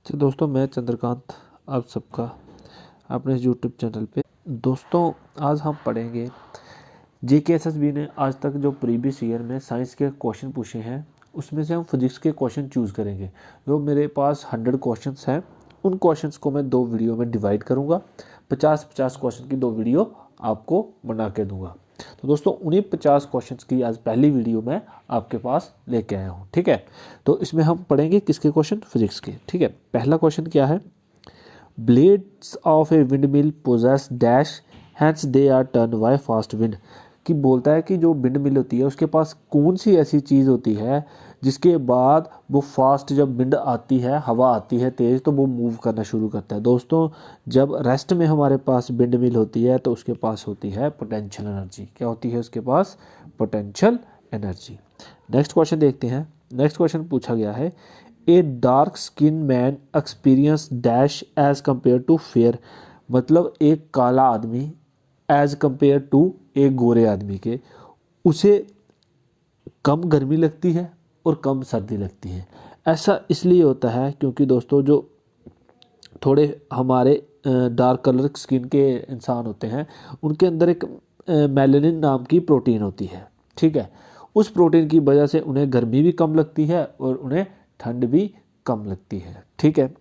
तो दोस्तों मैं चंद्रकांत आप सबका अपने यूट्यूब चैनल पे। दोस्तों आज हम पढ़ेंगे JKSSB ने आज तक जो प्रीवियस ईयर में साइंस के क्वेश्चन पूछे हैं उसमें से हम फिजिक्स के क्वेश्चन चूज़ करेंगे। जो मेरे पास 100 क्वेश्चंस हैं उन क्वेश्चंस को मैं 2 वीडियो में डिवाइड करूँगा। 50-50 क्वेश्चन की 2 वीडियो आपको बना के दूँगा। तो दोस्तों उन्हीं 50 क्वेश्चंस की आज पहली वीडियो मैं आपके पास लेके आया हूँ। ठीक है, तो इसमें हम पढ़ेंगे किसके क्वेश्चन, फिजिक्स के। ठीक है, पहला क्वेश्चन क्या है, blades of a windmill possess dash hence they are turn by fast wind. कि बोलता है कि जो विंड मिल होती है उसके पास कौन सी ऐसी चीज़ होती है जिसके बाद वो फास्ट, जब विंड आती है, हवा आती है तेज़, तो वो मूव करना शुरू करता है। दोस्तों जब रेस्ट में हमारे पास विंड मिल होती है तो उसके पास होती है पोटेंशियल एनर्जी। क्या होती है उसके पास? Potential energy. नेक्स्ट क्वेश्चन देखते हैं। नेक्स्ट क्वेश्चन पूछा गया है, a dark skin man experience dash as compare to fair. मतलब एक काला आदमी एज कंपेयर टू एक गोरे आदमी के, उसे कम गर्मी लगती है और कम सर्दी लगती है। ऐसा इसलिए होता है क्योंकि दोस्तों जो थोड़े हमारे डार्क कलर स्किन के इंसान होते हैं उनके अंदर एक मेलानिन नाम की प्रोटीन होती है। ठीक है, उस प्रोटीन की वजह से उन्हें गर्मी भी कम लगती है और उन्हें ठंड भी कम लगती है। ठीक है,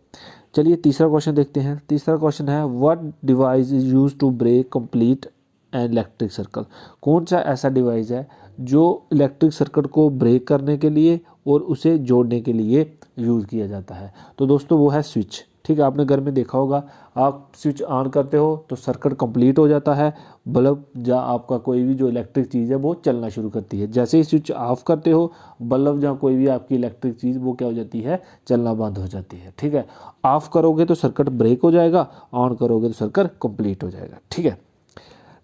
चलिए तीसरा क्वेश्चन देखते हैं। तीसरा क्वेश्चन है, what device is use to break complete an electric circle. कौन सा ऐसा डिवाइस है जो इलेक्ट्रिक सर्किट को ब्रेक करने के लिए और उसे जोड़ने के लिए यूज़ किया जाता है? तो दोस्तों वो है स्विच। ठीक है, आपने घर में देखा होगा, आप स्विच ऑन करते हो तो सर्किट कंप्लीट हो जाता है, बल्ब या आपका कोई भी जो इलेक्ट्रिक चीज़ है वो चलना शुरू करती है। जैसे ही स्विच ऑफ करते हो, बल्ब या कोई भी आपकी इलेक्ट्रिक चीज़ वो क्या हो जाती है? चलना बंद हो जाती है। ठीक है, ऑफ करोगे तो सर्किट ब्रेक हो जाएगा, ऑन करोगे तो सर्किट कंप्लीट हो जाएगा। ठीक है,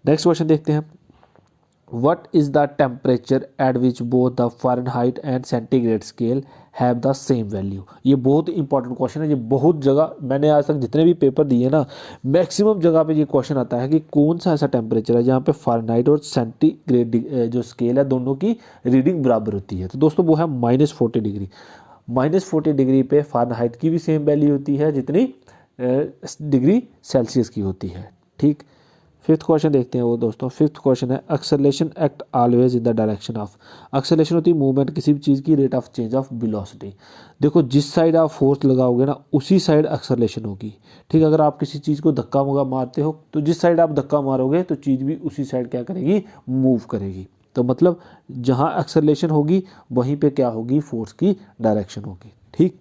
नेक्स्ट क्वेश्चन देखते हैं, What is the temperature at which both the Fahrenheit and centigrade scale have the same value? ये बहुत इंपॉर्टेंट क्वेश्चन है। ये बहुत जगह मैंने आज तक जितने भी पेपर दिए ना, मैक्सिमम जगह पे ये क्वेश्चन आता है कि कौन सा ऐसा टेम्परेचर है जहाँ पे फ़ारेनहाइट और सेंटीग्रेड जो स्केल है दोनों की रीडिंग बराबर होती है। तो दोस्तों वो है -40 डिग्री। -40 डिग्री पे फ़ारेनहाइट की भी सेम वैल्यू होती है जितनी डिग्री सेल्सियस की होती है। ठीक, फिफ्थ क्वेश्चन देखते हैं वो दोस्तों। फिफ्थ क्वेश्चन है, acceleration act always in the direction of. Acceleration होती है मूवमेंट किसी भी चीज़ की, rate of change of velocity. देखो जिस साइड आप फोर्स लगाओगे ना उसी साइड एक्सेलरेशन होगी। ठीक है, अगर आप किसी चीज़ को धक्का मारते हो तो जिस साइड आप धक्का मारोगे तो चीज़ भी उसी साइड क्या करेगी? मूव करेगी। तो मतलब जहाँ एक्सेलरेशन होगी वहीं पे क्या होगी? फोर्स की डायरेक्शन होगी। ठीक,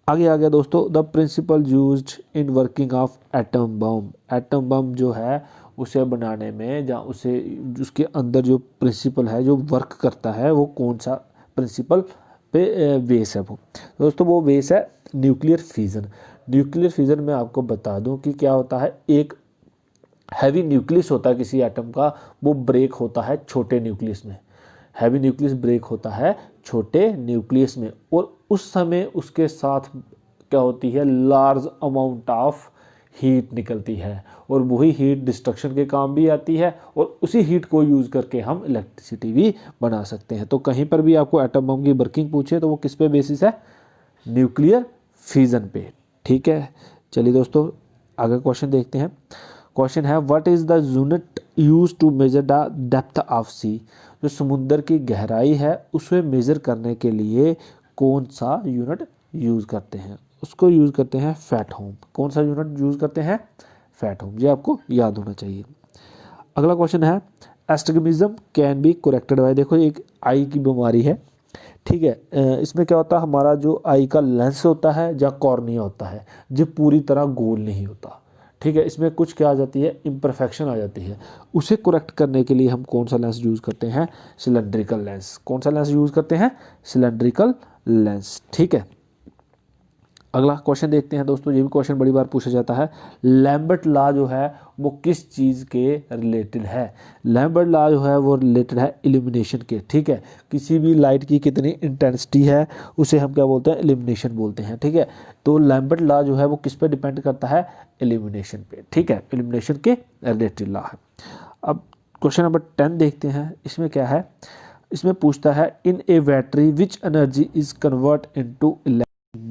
आगे आ गया दोस्तों, the principle used in working of atom bomb. Atom bomb जो है उसे बनाने में या उसे उसके अंदर जो प्रिंसिपल है जो वर्क करता है वो कौन सा प्रिंसिपल पे बेस है? वो दोस्तों वो बेस है न्यूक्लियर फ्यूज़न। न्यूक्लियर फ्यूज़न में आपको बता दूं कि क्या होता है, एक हैवी न्यूक्लियस होता है किसी एटम का, वो ब्रेक होता है छोटे न्यूक्लियस में। हैवी न्यूक्लियस ब्रेक होता है छोटे न्यूक्लियस में और उस समय उसके साथ क्या होती है? लार्ज अमाउंट ऑफ हीट निकलती है और वही हीट डिस्ट्रक्शन के काम भी आती है और उसी हीट को यूज़ करके हम इलेक्ट्रिसिटी भी बना सकते हैं। तो कहीं पर भी आपको एटम बम की वर्किंग पूछे तो वो किस पे बेसिस है? न्यूक्लियर फ्यूजन पे। ठीक है, चलिए दोस्तों आगे क्वेश्चन देखते हैं। क्वेश्चन है, what is the unit use to measure the depth of sea. जो समुद्र की गहराई है उसे मेजर करने के लिए कौन सा यूनिट यूज़ करते हैं? उसको यूज़ करते हैं फैटहोम। कौन सा यूनिट यूज़ करते हैं? फैटहोम। ये आपको याद होना चाहिए। अगला क्वेश्चन है, astigmatism can be corrected bye. देखो एक आई की बीमारी है। ठीक है, इसमें क्या होता है, हमारा जो आई का लेंस होता है या कॉर्निया होता है जो पूरी तरह गोल नहीं होता। ठीक है, इसमें कुछ क्या आ जाती है? इम्परफेक्शन आ जाती है। उसे करेक्ट करने के लिए हम कौन सा लेंस यूज़ करते हैं? Cylindrical lens. कौन सा लेंस यूज़ करते हैं? Cylindrical lens. ठीक है, अगला क्वेश्चन देखते हैं दोस्तों। ये भी क्वेश्चन बड़ी बार पूछा जाता है, लैम्बर्ट लॉ जो है वो किस चीज़ के रिलेटेड है? लैम्बर्ट लॉ जो है वो रिलेटेड है इल्यूमिनेशन के। ठीक है, किसी भी लाइट की कितनी इंटेंसिटी है उसे हम क्या बोलते हैं? इल्यूमिनेशन बोलते हैं। ठीक है, तो लैम्बर्ट लॉ जो है वो किस पे डिपेंड करता है? इल्यूमिनेशन पे। ठीक है, इल्यूमिनेशन के रिलेटेड लॉ है। अब क्वेश्चन नंबर 10 देखते हैं। इसमें क्या है? इसमें पूछता है, in a battery which energy is convert into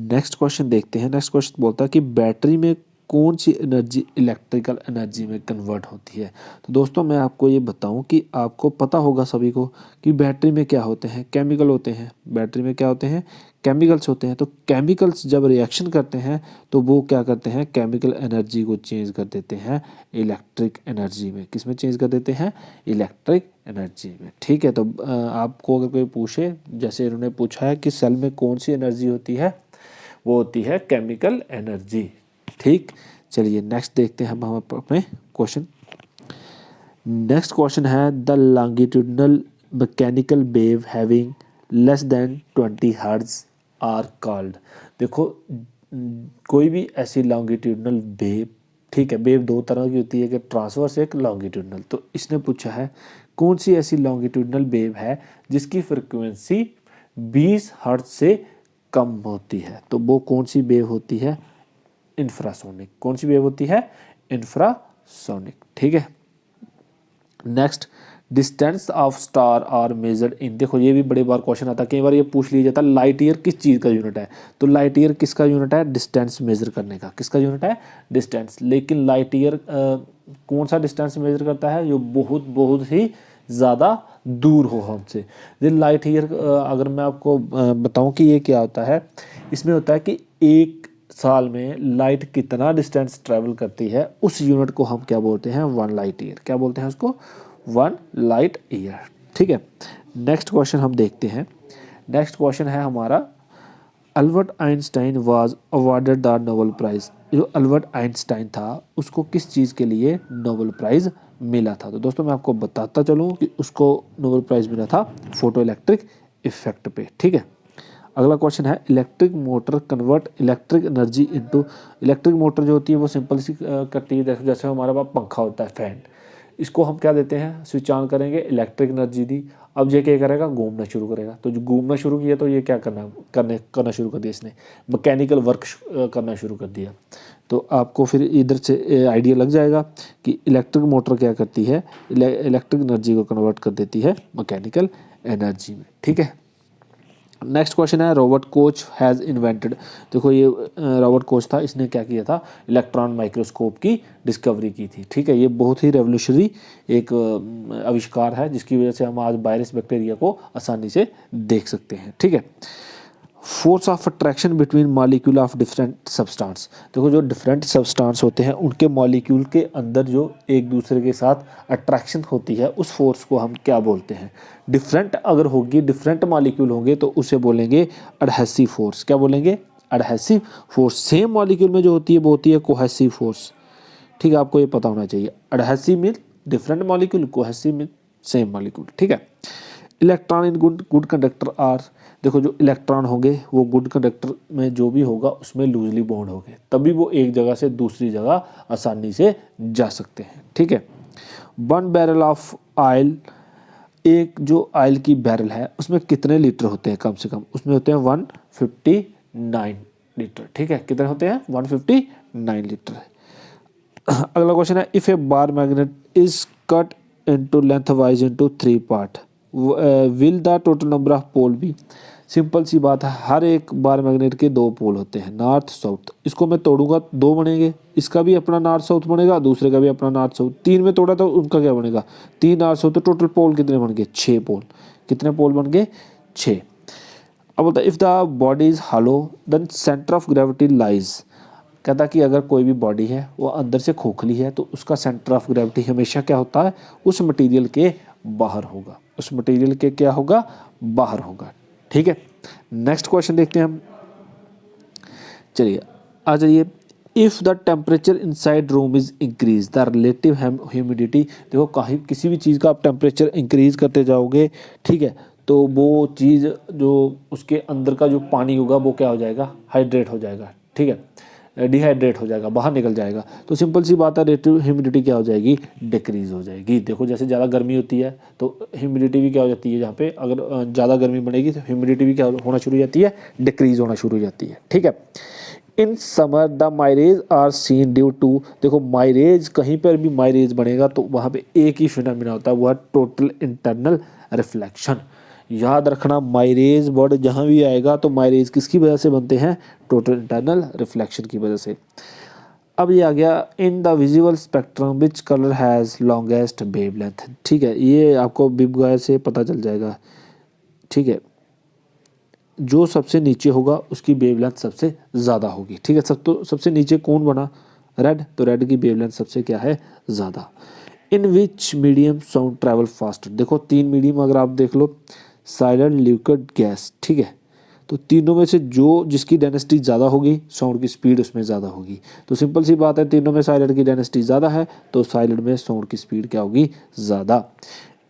next question देखते हैं। नेक्स्ट क्वेश्चन बोलता है कि बैटरी में कौन सी एनर्जी इलेक्ट्रिकल एनर्जी में कन्वर्ट होती है। तो दोस्तों मैं आपको ये बताऊं कि आपको पता होगा सभी को कि बैटरी में क्या होते हैं, केमिकल होते हैं। बैटरी में क्या होते हैं, केमिकल्स होते हैं। तो केमिकल्स जब रिएक्शन करते हैं तो वो क्या करते हैं, केमिकल एनर्जी को चेंज कर देते हैं इलेक्ट्रिक एनर्जी में। किस में चेंज कर देते हैं, इलेक्ट्रिक एनर्जी में। ठीक है, तो आपको अगर कोई पूछे, जैसे इन्होंने पूछा है कि सेल में कौन सी एनर्जी होती है, वो होती है केमिकल एनर्जी। ठीक, चलिए नेक्स्ट देखते हैं हम अपने क्वेश्चन। नेक्स्ट क्वेश्चन है the longitudinal mechanical wave having less than 20 hertz are called. देखो कोई भी ऐसी लॉन्गिट्यूडनल वेव, ठीक है, वेव दो तरह की होती है, कि ट्रांसवर्स एक लॉन्गिट्यूडनल। तो इसने पूछा है कौन सी ऐसी लॉन्गिट्यूडनल वेव है जिसकी फ्रिक्वेंसी 20 हर्ट्ज से कम होती है। तो वो कौन सी वेव होती है, इंफ्रासोनिक। कौन सी वेव होती है, इंफ्रासोनिक। ठीक है, next distance of star are measured in. देखो ये भी बड़े बार क्वेश्चन आता है, कई बार ये पूछ लिया जाता है लाइट ईयर किस चीज़ का यूनिट है। तो लाइट ईयर किसका यूनिट है, डिस्टेंस मेजर करने का। किसका यूनिट है, डिस्टेंस। लेकिन लाइट ईयर कौन सा डिस्टेंस मेजर करता है, जो बहुत बहुत ही ज़्यादा दूर हो हमसे। लाइट ईयर अगर मैं आपको बताऊं कि ये क्या होता है, इसमें होता है कि एक साल में लाइट कितना डिस्टेंस ट्रैवल करती है, उस यूनिट को हम क्या बोलते हैं, 1 लाइट ईयर। क्या बोलते हैं उसको, 1 लाइट ईयर। ठीक है, नेक्स्ट क्वेश्चन हम देखते हैं। नेक्स्ट क्वेश्चन है हमारा, Albert Einstein was awarded the Nobel prize. जो अल्बर्ट आइंस्टाइन था उसको किस चीज़ के लिए नोबेल प्राइज़ मिला था। तो दोस्तों मैं आपको बताता चलूँ कि उसको नोबेल प्राइज़ मिला था फोटो इलेक्ट्रिक इफेक्ट पे। ठीक है, अगला क्वेश्चन है electric motor convert electric energy into. Electric motor जो होती है वो सिंपल सी करती है, जैसे हमारे पास पंखा होता है, फैन, इसको हम क्या देते हैं, स्विच ऑन करेंगे, इलेक्ट्रिक एनर्जी दी, अब ये क्या करेगा, घूमना शुरू करेगा। तो जो घूमना शुरू किया तो ये क्या करना शुरू कर दिया, इसने मैकेनिकल वर्क करना शुरू कर दिया। तो आपको फिर इधर से आइडिया लग जाएगा कि इलेक्ट्रिक मोटर क्या करती है, इलेक्ट्रिक एनर्जी को कन्वर्ट कर देती है मैकेनिकल एनर्जी में। ठीक है, नेक्स्ट क्वेश्चन है रॉबर्ट कोच हैज़ इन्वेंटेड। देखो ये रॉबर्ट कोच था, इसने क्या किया था, इलेक्ट्रॉन माइक्रोस्कोप की डिस्कवरी की थी। ठीक है, ये बहुत ही रेवोल्यूशनरी एक आविष्कार है, जिसकी वजह से हम आज वायरस बैक्टीरिया को आसानी से देख सकते हैं। ठीक है, force of attraction between molecule of different substance. देखो जो डिफरेंट सब्सटेंस होते हैं उनके मॉलिक्यूल के अंदर जो एक दूसरे के साथ अट्रैक्शन होती है, उस फोर्स को हम क्या बोलते हैं, डिफरेंट अगर होगी, डिफरेंट मॉलिक्यूल होंगे तो उसे बोलेंगे एडहेसिव फोर्स। क्या बोलेंगे, एडहेसिव फोर्स। सेम मॉलिक्यूल में जो होती है वो होती है कोहेसिव फोर्स। ठीक है, आपको ये पता होना चाहिए, adhesive mean different molecule, cohesive mean same molecule. ठीक है, electron in good conductor are. देखो जो इलेक्ट्रॉन होंगे वो गुड कंडक्टर में जो भी होगा उसमें लूजली बॉन्ड होंगे, तभी वो एक जगह से दूसरी जगह आसानी से जा सकते हैं। ठीक है, 1 बैरल ऑफ ऑयल, एक जो ऑयल की बैरल है उसमें कितने लीटर होते हैं, कम से कम उसमें होते हैं 159 लीटर। ठीक है, कितने होते हैं, 159 लीटर। अगला क्वेश्चन है if a bar magnet is cut into length wise into 3 part will the total number of pole be. Simple सी बात है, हर एक बार मैग्नेट के 2 पोल होते हैं, नॉर्थ साउथ। इसको मैं तोड़ूंगा 2 बनेंगे, इसका भी अपना नॉर्थ साउथ बनेगा, दूसरे का भी अपना नॉर्थ साउथ। 3 में तोड़ा तो उनका क्या बनेगा, 3 नॉर्थ साउथ। तो टोटल पोल कितने बन गए, 6 पोल। कितने पोल बन गए, 6। अब बोलता है if the body is hollow then centre of gravity lies. कहता कि अगर कोई भी बॉडी है वो अंदर से खोखली है तो उसका सेंटर ऑफ ग्रेविटी हमेशा क्या होता है, उस मटेरियल के बाहर होगा, उस मटेरियल के क्या होगा, बाहर होगा। ठीक है, नेक्स्ट क्वेश्चन देखते हैं हम। चलिए आ जाइए, if the temperature inside room is increase the relative humidity. देखो कहीं किसी भी चीज़ का आप टेम्परेचर इंक्रीज करते जाओगे, ठीक है, तो वो चीज़ जो उसके अंदर का जो पानी होगा वो क्या हो जाएगा, हाइड्रेट हो जाएगा। ठीक है, डिहाइड्रेट हो जाएगा, बाहर निकल जाएगा। तो सिंपल सी बात है, रिलेटिव ह्यूमिडिटी क्या हो जाएगी, डिक्रीज हो जाएगी। देखो जैसे ज़्यादा गर्मी होती है तो ह्यूमिडिटी भी क्या हो जाती है, जहाँ पे अगर ज़्यादा गर्मी बढ़ेगी तो ह्यूमिडिटी भी क्या होना शुरू हो जाती है, डिक्रीज होना शुरू हो जाती है। ठीक है, in summer the mirage are seen due to. देखो माइरेज, कहीं पर भी माइरेज बनेगा तो वहाँ पे एक ही फिनोमिना होता है, वो है टोटल इंटरनल रिफ्लेक्शन। याद रखना माइलेज वर्ड जहाँ भी आएगा तो माइलेज किसकी वजह से बनते हैं, टोटल इंटरनल रिफ्लेक्शन की वजह से। अब ये आ गया in the visual spectrum which colour has longest wavelength. ठीक है, ये आपको बिबगायर से पता चल जाएगा। ठीक है, जो सबसे नीचे होगा उसकी वेवलेंथ सबसे ज़्यादा होगी। ठीक है, सबसे नीचे कौन बना, रेड, तो रेड की वेवलेंथ सबसे क्या है, ज़्यादा। In which medium sound travel faster. देखो 3 मीडियम अगर आप देख लो, साइलेंट, लिक्विड, गैस। ठीक है, तो तीनों में से जो जिसकी डेंसिटी ज़्यादा होगी साउंड की स्पीड उसमें ज़्यादा होगी। तो सिंपल सी बात है, तीनों में साइलेंट की डेंसिटी ज़्यादा है तो साइलेंट में साउंड की स्पीड क्या होगी, ज़्यादा।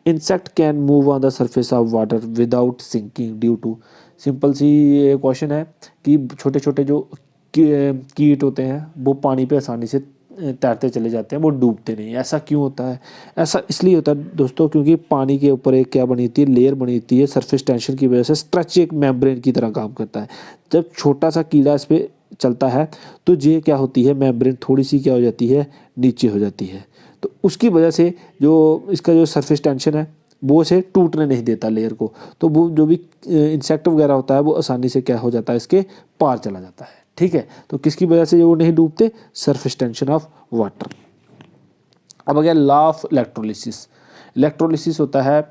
Insect can move on the surface of water without sinking due to. Simple सी क्वेश्चन है कि छोटे छोटे जो कीट होते हैं वो पानी पे आसानी से तैरते चले जाते हैं, वो डूबते नहीं। ऐसा क्यों होता है, ऐसा इसलिए होता है दोस्तों क्योंकि पानी के ऊपर एक क्या बनी होती है, लेयर बनी होती है, सरफेस टेंशन की वजह से स्ट्रेच एक मेम्ब्रेन की तरह काम करता है। जब छोटा सा कीड़ा इस पर चलता है तो ये क्या होती है, मेम्ब्रेन थोड़ी सी क्या हो जाती है, नीचे हो जाती है। तो उसकी वजह से जो इसका जो सरफेस टेंशन है वो इसे टूटने नहीं देता लेयर को, तो वो जो भी इंसेक्ट वगैरह होता है वो आसानी से क्या हो जाता है, इसके पार चला जाता है। ठीक है, तो किसकी वजह से वो नहीं डूबते, सरफेस टेंशन ऑफ वाटर। अब आ गया लॉ ऑफ इलेक्ट्रोलिसिस। इलेक्ट्रोलिसिस होता है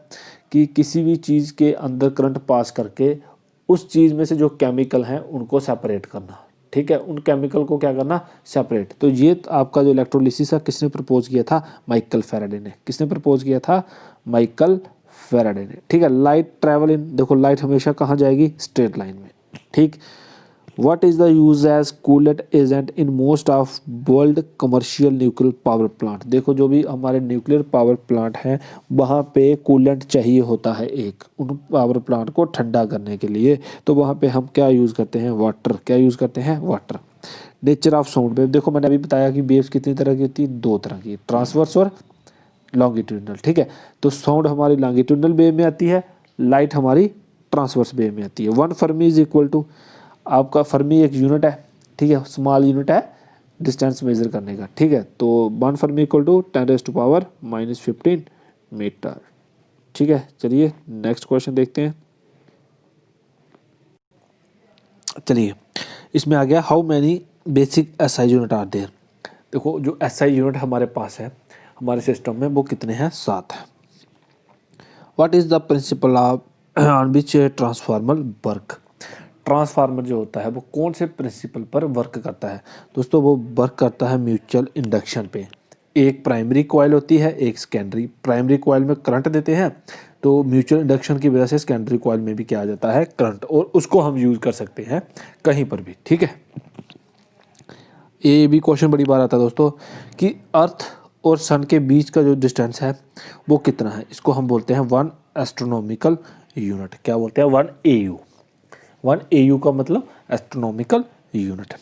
कि किसी भी चीज़ के अंदर करंट पास करके उस चीज़ में से जो केमिकल हैं उनको सेपरेट करना। ठीक है, उन केमिकल को क्या करना, सेपरेट। तो ये आपका जो इलेक्ट्रोलिसिस है किसने प्रपोज किया था, माइकल फैराडे ने। किसने प्रपोज किया था, माइकल फैराडे ने। ठीक है, लाइट ट्रैवल इन, देखो लाइट हमेशा कहाँ जाएगी, स्ट्रेट लाइन में। ठीक, What is the use as coolant agent in most of world commercial nuclear power plant। देखो जो भी हमारे न्यूक्लियर पावर प्लांट हैं वहाँ पे कूलेंट चाहिए होता है एक, उन पावर प्लांट को ठंडा करने के लिए। तो वहाँ पे हम क्या यूज़ करते हैं, वाटर। क्या यूज़ करते हैं, water. Nature of sound wave, देखो मैंने अभी बताया कि वेव्स कितनी तरह की होती है, 2 तरह की, ट्रांसवर्स और लॉन्गिट्यूडनल। ठीक है, तो साउंड हमारी लॉन्गिट्यूडनल वेव में आती है, लाइट हमारी ट्रांसवर्स वेव में आती है। 1 फर्मी इज इक्वल टू, आपका फर्मी एक यूनिट है। ठीक है, स्मॉल यूनिट है डिस्टेंस मेजर करने का। ठीक है, तो 1 फर्मी इक्वल टू 10⁻⁻15 मीटर। ठीक है, चलिए नेक्स्ट क्वेश्चन देखते हैं। चलिए इसमें आ गया how many basic SI unit are there. देखो जो एसआई यूनिट हमारे पास है हमारे सिस्टम में वो कितने हैं, 7 है। What is the principle of on which transformer work. Transformer जो होता है वो कौन से प्रिंसिपल पर वर्क करता है दोस्तों, वो वर्क करता है म्यूचुअल इंडक्शन पे। एक प्राइमरी कॉइल होती है, एक सेकेंडरी। प्राइमरी कॉइल में करंट देते हैं तो म्यूचुअल इंडक्शन की वजह से सेकेंडरी कॉइल में भी क्या आ जाता है, करंट, और उसको हम यूज़ कर सकते हैं कहीं पर भी। ठीक है, ये भी क्वेश्चन बड़ी बार आता है दोस्तों कि अर्थ और सन के बीच का जो डिस्टेंस है वो कितना है, इसको हम बोलते हैं 1 एस्ट्रोनॉमिकल यूनिट। क्या बोलते हैं, 1 AU। 1 AU का मतलब एस्ट्रोनॉमिकल यूनिट।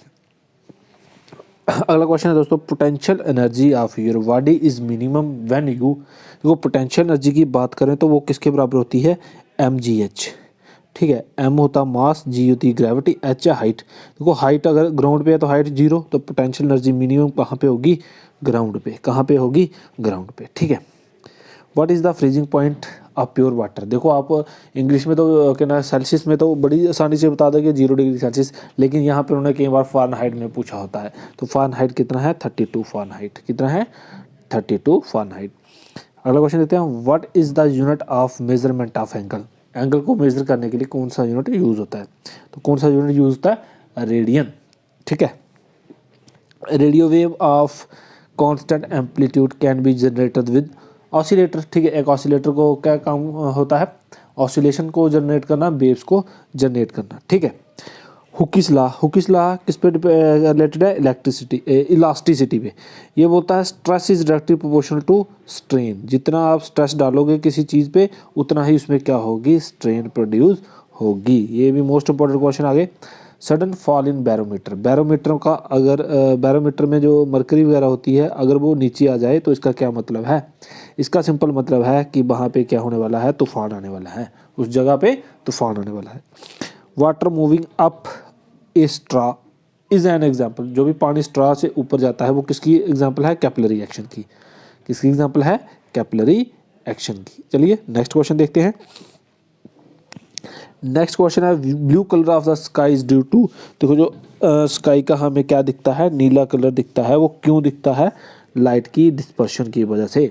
अगला क्वेश्चन है दोस्तों, potential energy of your body is minimum when you. देखो पोटेंशियल एनर्जी की बात करें तो वो किसके बराबर होती है, mgh। ठीक है, m होता मास, g होती है ग्रेविटी, h है हाइट। देखो हाइट अगर ग्राउंड पे है तो हाइट 0, तो पोटेंशियल एनर्जी मिनिमम कहाँ पे होगी, ग्राउंड पे। कहाँ पे होगी, ग्राउंड पे। ठीक है, what is the freezing point of pure water. देखो आप इंग्लिश में तो क्या ना सेल्सियस में तो बड़ी आसानी से बता दोगे 0 डिग्री सेल्सियस, लेकिन यहाँ पर उन्होंने कई बार फ़ारेनहाइट में पूछा होता है। तो फ़ारेनहाइट कितना है, 32 फ़ारेनहाइट। कितना है, 32 फ़ारेनहाइट। अगला क्वेश्चन देते हैं, what is the unit of measurement of angle. Angle को मेजर करने के लिए कौन सा यूनिट यूज़ होता है, तो कौन सा यूनिट यूज़ होता है, रेडियन। ठीक है, radio wave of constant amplitude can be generated with oscillator. ठीक है, एक ऑसिलेटर को क्या काम होता है, ऑसिलेशन को जनरेट करना, वेव्स को जनरेट करना। ठीक है, हुकीस लॉ, हुकीस लॉ किस पे रिलेटेड है, इलेक्ट्रिसिटी इलास्टिसिटी पे। ये बोलता है stress is directly proportional to strain. जितना आप स्ट्रेस डालोगे किसी चीज़ पे उतना ही उसमें क्या होगी, स्ट्रेन प्रोड्यूस होगी। ये भी मोस्ट इंपॉर्टेंट क्वेश्चन आगे। Sudden fall in barometer, barometer का अगर बैरोमीटर में जो मरकरी वगैरह होती है अगर वो नीचे आ जाए तो इसका क्या मतलब है, इसका सिंपल मतलब है कि वहाँ पे क्या होने वाला है, तूफान आने वाला है, उस जगह पे तूफान आने वाला है। Water moving up A straw is an example. जो भी पानी स्ट्रा से ऊपर जाता है वो किसकी एग्जाम्पल है, कैपिलरी एक्शन की। किसकी एग्जाम्पल है, कैपिलरी एक्शन की। चलिए नेक्स्ट क्वेश्चन देखते हैं। नेक्स्ट क्वेश्चन है blue colour of the sky is due to, देखो जो स्काई का हमें क्या दिखता है, नीला कलर दिखता है, वो क्यों दिखता है, लाइट की डिस्पर्शन की वजह से।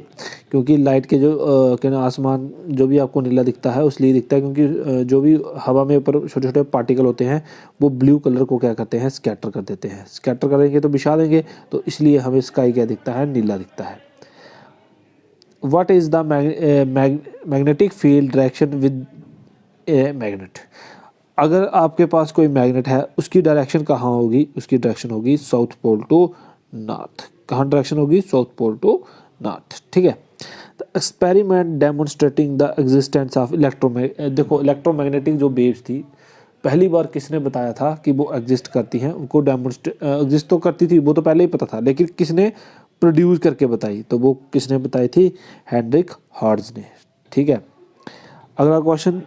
क्योंकि लाइट के जो क्या ना आसमान जो भी आपको नीला दिखता है उसलिए दिखता है क्योंकि जो भी हवा में ऊपर छोटे छोटे पार्टिकल होते हैं वो ब्लू कलर को क्या करते हैं, स्कैटर कर देते हैं, स्कैटर करेंगे तो बिछा देंगे, तो इसलिए हमें स्काई क्या दिखता है, नीला दिखता है। What is the magnetic field direction with a magnet, अगर आपके पास कोई मैग्नेट है उसकी डायरेक्शन कहाँ होगी, उसकी डायरेक्शन होगी साउथ पोल टू नॉर्थ, कहाँ डायरेक्शन होगी, साउथ पोल टू नॉर्थ, ठीक है। The experiment demonstrating the existence of देखो इलेक्ट्रोमैग्नेटिक जो वेव्स थी पहली बार किसने बताया था कि वो एग्जिस्ट करती हैं, उनको एग्जिस्ट तो करती थी वो तो पहले ही पता था, लेकिन किसने प्रोड्यूस करके बताई, तो वो किसने बताई थी, हेनरिक हर्ट्ज ने, ठीक है। अगला question,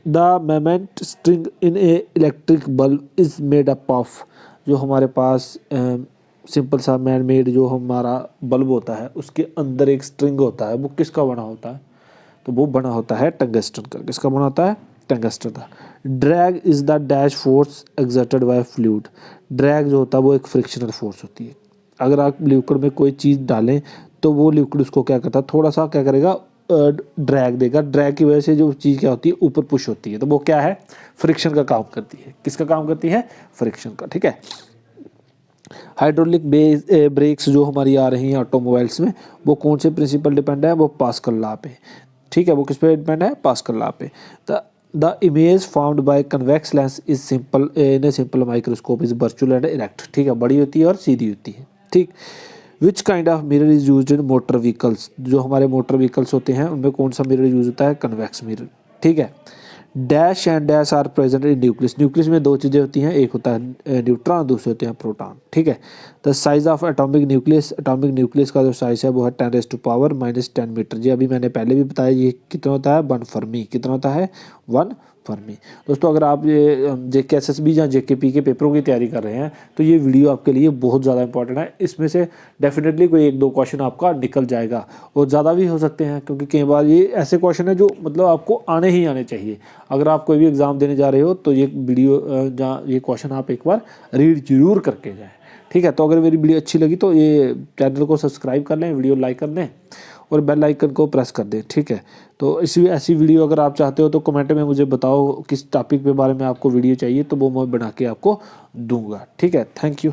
the moment string in A electric bulb is made up of, जो हमारे पास सिंपल सा मैन मेड जो हमारा बल्ब होता है उसके अंदर एक स्ट्रिंग होता है, वो किसका बना होता है, तो वो बना होता है टंगस्टन का, किसका बना होता है, टंगस्टन का। Drag is the dash force exerted by fluid, drag जो होता है वो एक फ्रिक्शनल फोर्स होती है, अगर आप लिक्विड में कोई चीज़ डालें तो वो लिक्विड उसको क्या करता है, थोड़ा सा क्या करेगा, ड्रैग देगा, ड्रैग की वजह से जो चीज़ क्या होती है ऊपर पुश होती है, तो वो क्या है, फ्रिक्शन का काम करती है, किसका काम करती है, फ्रिक्शन का, ठीक है। हाइड्रोलिक ब्रेक्स जो हमारी आ रही हैं ऑटोमोबाइल्स में वो कौन से प्रिंसिपल डिपेंड है, वो पास्कल लॉ पे, ठीक है, वो किस पे डिपेंड है, पास्कल लॉ पे। The image found by convex lens is simple in a simple microscope is virtual and erect, ठीक है, बड़ी होती है और सीधी होती है, ठीक। Which kind of mirror is used in motor vehicles, जो हमारे मोटर व्हीकल्स होते हैं उनमें कौन सा मिरर यूज होता है, कन्वेक्स मिरर, ठीक है। Dash and dash are present in nucleus, nucleus में दो चीज़ें होती हैं, एक होता है न्यूट्रॉन, दूसरे होते हैं प्रोटॉन, ठीक है। The size of atomic nucleus का जो साइज है वो है 10⁻⁻10 मीटर, जी अभी मैंने पहले भी बताया, ये कितना होता है, 1 फर्मी, कितना होता है, 1 फर्मी। दोस्तों अगर आप ये JKSSB या JKP के पेपरों की तैयारी कर रहे हैं तो ये वीडियो आपके लिए बहुत ज़्यादा इंपॉर्टेंट है, इसमें से डेफिनेटली कोई 1-2 क्वेश्चन आपका निकल जाएगा और ज़्यादा भी हो सकते हैं, क्योंकि कई बार ये ऐसे क्वेश्चन है जो मतलब आपको आने ही आने चाहिए। अगर आप कोई भी एग्ज़ाम देने जा रहे हो तो ये वीडियो या ये क्वेश्चन आप एक बार रीड जरूर करके जाएँ, ठीक है। तो अगर मेरी वीडियो अच्छी लगी तो ये चैनल को सब्सक्राइब कर लें, वीडियो लाइक कर लें और बेल आइकन को प्रेस कर दें, ठीक है। तो ऐसी वीडियो अगर आप चाहते हो तो कमेंट में मुझे बताओ किस टॉपिक के बारे में आपको वीडियो चाहिए, तो वो मैं बना के आपको दूंगा, ठीक है। Thank you.